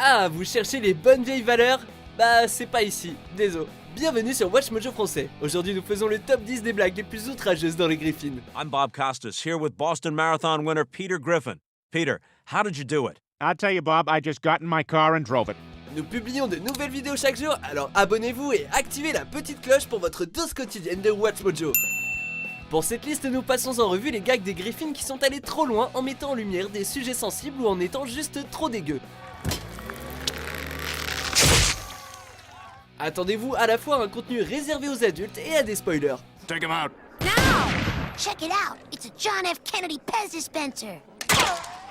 Ah, vous cherchez les bonnes vieilles valeurs? Bah, c'est pas ici, désolé. Bienvenue sur Watch Mojo français. Aujourd'hui, nous faisons le top 10 des blagues les plus outrageuses dans les Griffins. I'm Bob Costas, here with Boston Marathon winner Peter Griffin. Peter, how did you do it? I'll tell you, Bob, I just got in my car and drove it. Nous publions de nouvelles vidéos chaque jour, alors abonnez-vous et activez la petite cloche pour votre dose quotidienne de Watch Mojo. Pour cette liste, nous passons en revue les gags des Griffins qui sont allés trop loin en mettant en lumière des sujets sensibles ou en étant juste trop dégueux. Attendez-vous à la fois à un contenu réservé aux adultes et à des spoilers. Take him out. Now! Check it out! It's a John F. Kennedy Pez dispenser!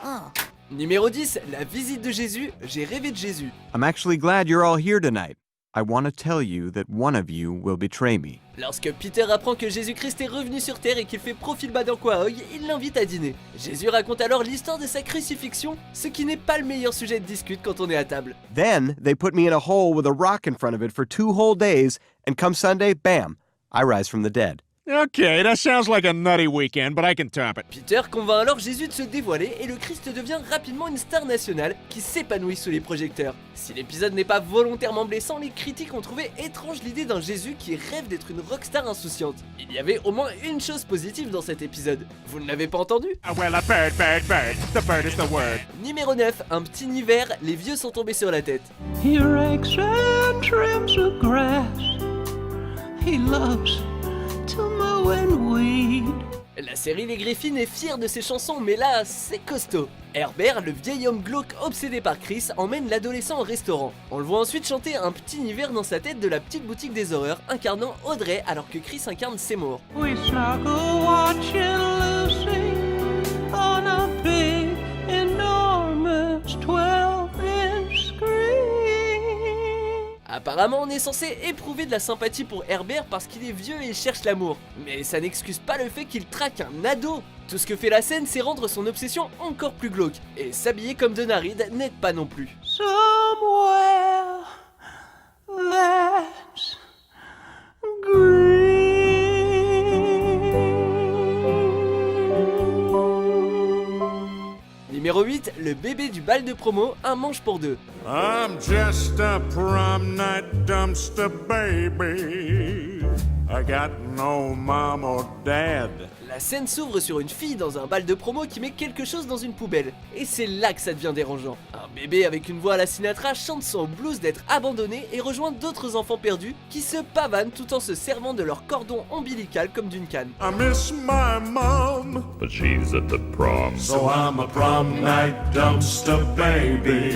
Oh. Numéro 10, la visite de Jésus, j'ai rêvé de Jésus. I'm actually glad you're all here tonight. I want to tell you that one of you will betray me. Lorsque Peter apprend que Jésus-Christ est revenu sur Terre et qu'il fait profil bas dans Quahog, il l'invite à dîner. Jésus raconte alors l'histoire de sa crucifixion, ce qui n'est pas le meilleur sujet de discute quand on est à table. Then they put me in a hole with a rock in front of it for 2 whole days, and come Sunday, bam, I rise from the dead. Okay, that sounds like a nutty weekend, but I can top it. Peter convainc alors Jésus de se dévoiler et le Christ devient rapidement une star nationale qui s'épanouit sous les projecteurs. Si l'épisode n'est pas volontairement blessant, les critiques ont trouvé étrange l'idée d'un Jésus qui rêve d'être une rockstar insouciante. Il y avait au moins une chose positive dans cet épisode. Vous ne l'avez pas entendu? Well, a bird. The bird is the word. Numéro 9, un petit hiver, les vieux sont tombés sur la tête. He rakes and trims the grass. He loves to mow and weed. La série Les Griffins est fière de ses chansons, mais là, c'est costaud. Herbert, le vieil homme glauque obsédé par Chris, emmène l'adolescent au restaurant. On le voit ensuite chanter un petit hiver dans sa tête de la petite boutique des horreurs, incarnant Audrey alors que Chris incarne Seymour. We snuggle watching Lucy on a big, enormous 12-inch screen. Apparemment, on est censé éprouver de la sympathie pour Herbert parce qu'il est vieux et cherche l'amour. Mais ça n'excuse pas le fait qu'il traque un ado. Tout ce que fait la scène, c'est rendre son obsession encore plus glauque. Et s'habiller comme Denaride n'aide pas non plus. Somewhere that's green. Numéro 8, le bébé du bal de promo, un manche pour deux. I'm just a prom night dumpster baby. I got no mom or dad. La scène s'ouvre sur une fille dans un bal de promo qui met quelque chose dans une poubelle. Et c'est là que ça devient dérangeant. Un bébé avec une voix à la Sinatra chante son blues d'être abandonné et rejoint d'autres enfants perdus qui se pavanent tout en se servant de leur cordon ombilical comme d'une canne. I miss my mom, but she's at the prom. so I'm a prom night dumpster baby.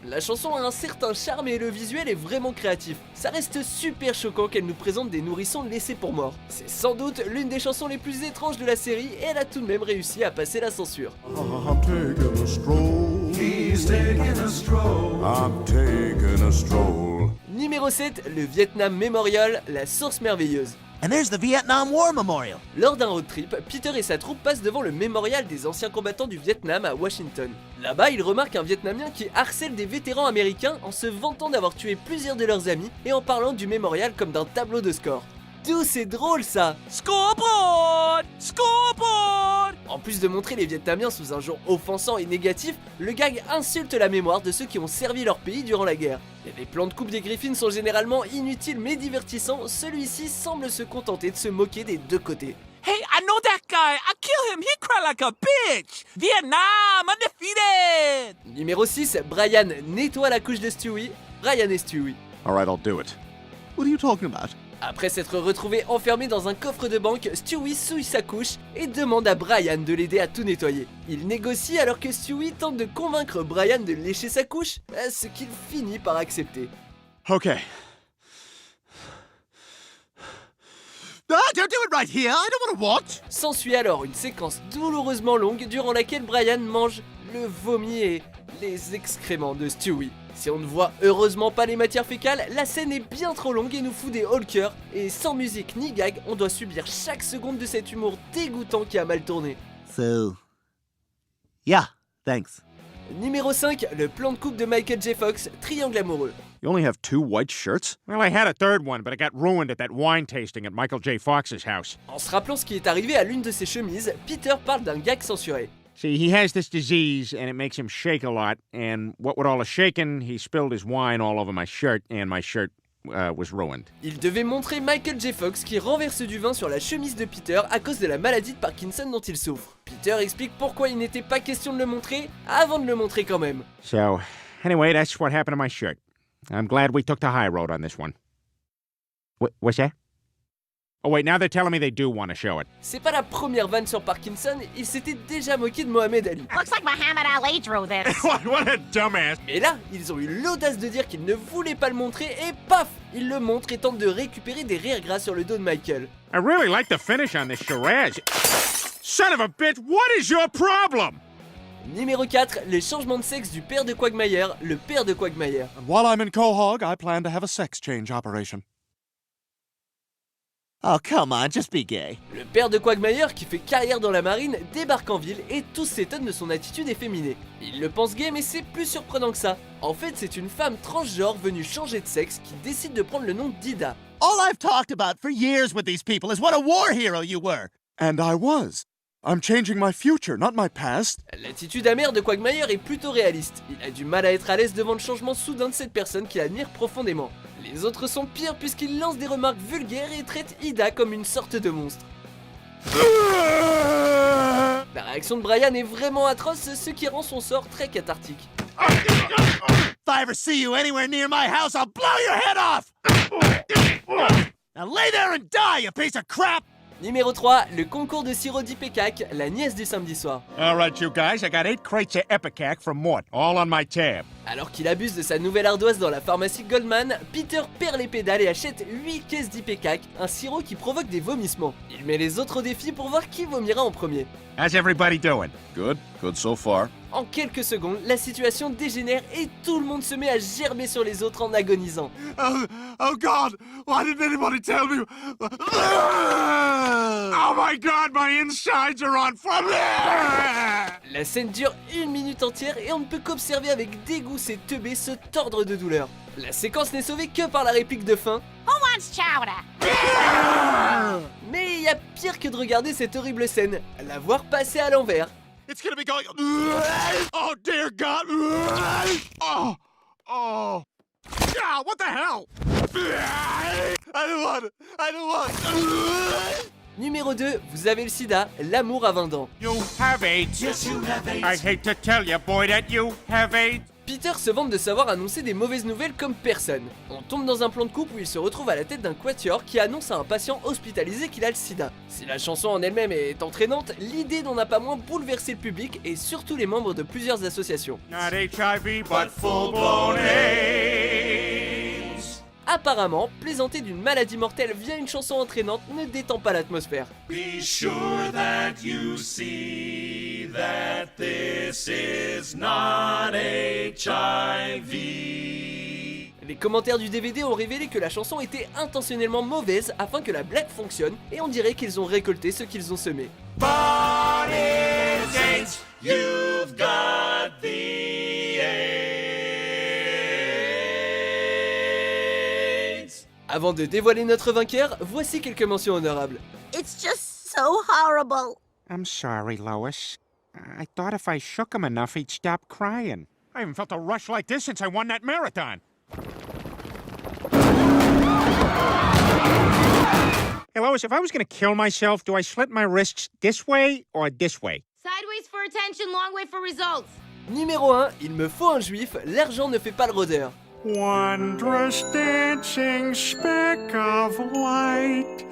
La chanson a un certain charme et le visuel est vraiment créatif. Ça reste super choquant qu'elle nous présente des nourrissons laissés pour morts. C'est sans doute l'une des chansons les plus étranges de la série et elle a tout de même réussi à passer la censure. I'm taking a stroll. He's taking a stroll. I'm taking a stroll. Numéro 7, le Vietnam Memorial, la source merveilleuse. And there's the Vietnam War Memorial. Lors d'un road trip, Peter et sa troupe passent devant le mémorial des anciens combattants du Vietnam à Washington. Là-bas, ils remarquent un Vietnamien qui harcèle des vétérans américains en se vantant d'avoir tué plusieurs de leurs amis et en parlant du mémorial comme d'un tableau de score. D'où c'est drôle ça! Scoreboard! Scoreboard! En plus de montrer les Vietnamiens sous un jour offensant et négatif, le gag insulte la mémoire de ceux qui ont servi leur pays durant la guerre. Et les plans de coupe des Griffins sont généralement inutiles mais divertissants, celui-ci semble se contenter de se moquer des deux côtés. Hey, I know that guy. I kill him. He cry like a bitch. Vietnam undefeated. Numéro 6, Brian nettoie la couche de Stewie. Brian et Stewie. Alright, I'll do it. What are you talking about? Après s'être retrouvé enfermé dans un coffre de banque, Stewie souille sa couche et demande à Brian de l'aider à tout nettoyer. Il négocie alors que Stewie tente de convaincre Brian de lécher sa couche, ce qu'il finit par accepter. Okay. Ah, don't do it right here. I don't want to watch. S'ensuit alors une séquence douloureusement longue durant laquelle Brian mange le vomi et les excréments de Stewie. Si on ne voit heureusement pas les matières fécales, la scène est bien trop longue et nous fout des hauts le cœur. Et sans musique ni gag, on doit subir chaque seconde de cet humour dégoûtant qui a mal tourné. So, yeah, thanks. Numéro 5, le plan de coupe de Michael J. Fox, triangle amoureux. You only have 2 white shirts? Well, I had a third one, but it got ruined at that wine tasting at Michael J. Fox's house. En se rappelant ce qui est arrivé à l'une de ses chemises, Peter parle d'un gag censuré. See, he has this disease, and it makes him shake a lot. And what with all the shaking, he spilled his wine all over my shirt, and my shirt was ruined. Il devait montrer Michael J. Fox qui renverse du vin sur la chemise de Peter à cause de la maladie de Parkinson dont il souffre. Peter explique pourquoi il n'était pas question de le montrer avant de le montrer quand même. So, anyway, that's what happened to my shirt. I'm glad we took the high road on this one. What's that? Oh wait, now they're telling me they do want to show it. C'est pas la première vanne sur Parkinson, il s'était déjà moqué de Mohamed Ali. Looks like Muhammad Ali drew this. What a dumbass. Mais là, ils ont eu l'audace de dire qu'ils ne voulaient pas le montrer et paf, ils le montrent et tentent de récupérer des rires gras sur le dos de Michael. I really like the finish on this charade. Son of a bitch, what is your problem? Numéro 4, les changements de sexe du père de Quagmire, le père de Quagmire. And while I'm in Quahog, I plan to have a sex change operation. Oh, come on, just be gay. Le père de Quagmire, qui fait carrière dans la marine, débarque en ville et tous s'étonnent de son attitude efféminée. Il le pense gay mais c'est plus surprenant que ça. En fait, c'est une femme transgenre venue changer de sexe qui décide de prendre le nom d'Ida. All I've talked about for years with these people is what a war hero you were. And I was. I'm changing my future, not my past. L'attitude amère de Quagmire est plutôt réaliste. Il a du mal à être à l'aise devant le changement soudain de cette personne qu'il admire profondément. Les autres sont pires puisqu'ils lancent des remarques vulgaires et traitent Ida comme une sorte de monstre. La réaction de Brian est vraiment atroce, ce qui rend son sort très cathartique. If I ever see you anywhere near my house, I'll blow your head off! Now lay there and die, you piece of crap! Numéro 3, le concours de sirop d'Ipecac, la nièce du samedi soir. All right, you guys, I got 8 crates of Epicac from Mort, all on my tab. Alors qu'il abuse de sa nouvelle ardoise dans la pharmacie Goldman, Peter perd les pédales et achète 8 caisses d'Ipecac, un sirop qui provoque des vomissements. Il met les autres au défi pour voir qui vomira en premier. How's everybody doing? Good so far. En quelques secondes, la situation dégénère et tout le monde se met à gerber sur les autres en agonisant. Oh God! Why didn't anybody tell me? Oh my God, my insides are on fire! La scène dure 1 minute entière et on ne peut qu'observer avec dégoût ces teubés se tordre de douleur. La séquence n'est sauvée que par la réplique de fin. Who wants chowder? Mais il y a pire que de regarder cette horrible scène, la voir passer à l'envers. It's gonna be going. Oh dear God! Oh! Ah! What the hell? I don't want. Numéro 2, vous avez le sida, l'amour à 20 ans. You have AIDS. Yes, you have AIDS. I hate to tell you, boy, that you have AIDS. Peter se vante de savoir annoncer des mauvaises nouvelles comme personne. On tombe dans un plan de couple où il se retrouve à la tête d'un quatuor qui annonce à un patient hospitalisé qu'il a le sida. Si la chanson en elle-même est entraînante, l'idée n'en a pas moins bouleversé le public et surtout les membres de plusieurs associations. Not HIV, but full-blown AIDS. Apparemment, plaisanter d'une maladie mortelle via une chanson entraînante ne détend pas l'atmosphère. Be sure that you see that this is not HIV. Les commentaires du DVD ont révélé que la chanson était intentionnellement mauvaise afin que la blague fonctionne et on dirait qu'ils ont récolté ce qu'ils ont semé. But it's AIDS, you've got the AIDS. Avant de dévoiler notre vainqueur, voici quelques mentions honorables. It's just so horrible. I'm sorry, Lois. I thought if I shook him enough, he'd stop crying. I haven't felt a rush like this since I won that marathon. Hey, Lois, if I was gonna kill myself, do I slit my wrists this way or this way? Sideways for attention, long way for results. Numéro 1, il me faut un juif, l'argent ne fait pas le rôdeur. Wondrous dancing speck of light,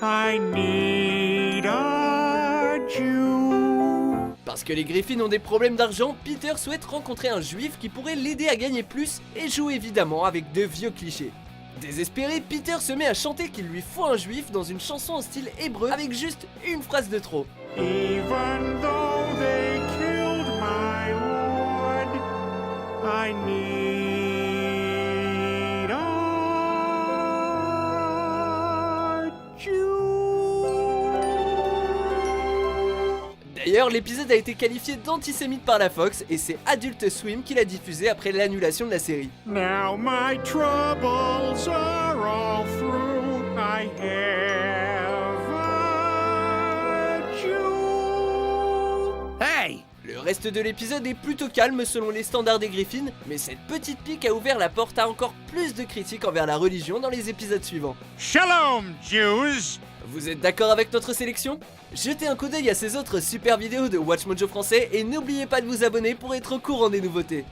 I need a Jew. Parce que les Griffins ont des problèmes d'argent, Peter souhaite rencontrer un juif qui pourrait l'aider à gagner plus et joue évidemment avec de vieux clichés. Désespéré, Peter se met à chanter qu'il lui faut un juif dans une chanson en style hébreu avec juste une phrase de trop. Even though they killed my Lord, I need a Jew. D'ailleurs, l'épisode a été qualifié d'antisémite par la Fox et c'est Adult Swim qui l'a diffusé après l'annulation de la série. Now my troubles are all through. I have a Jew. Hey, reste de l'épisode est plutôt calme selon les standards des Griffins, mais cette petite pique a ouvert la porte à encore plus de critiques envers la religion dans les épisodes suivants. Shalom, Jews! Vous êtes d'accord avec notre sélection? Jetez un coup d'œil à ces autres super vidéos de WatchMojo français et n'oubliez pas de vous abonner pour être au courant des nouveautés.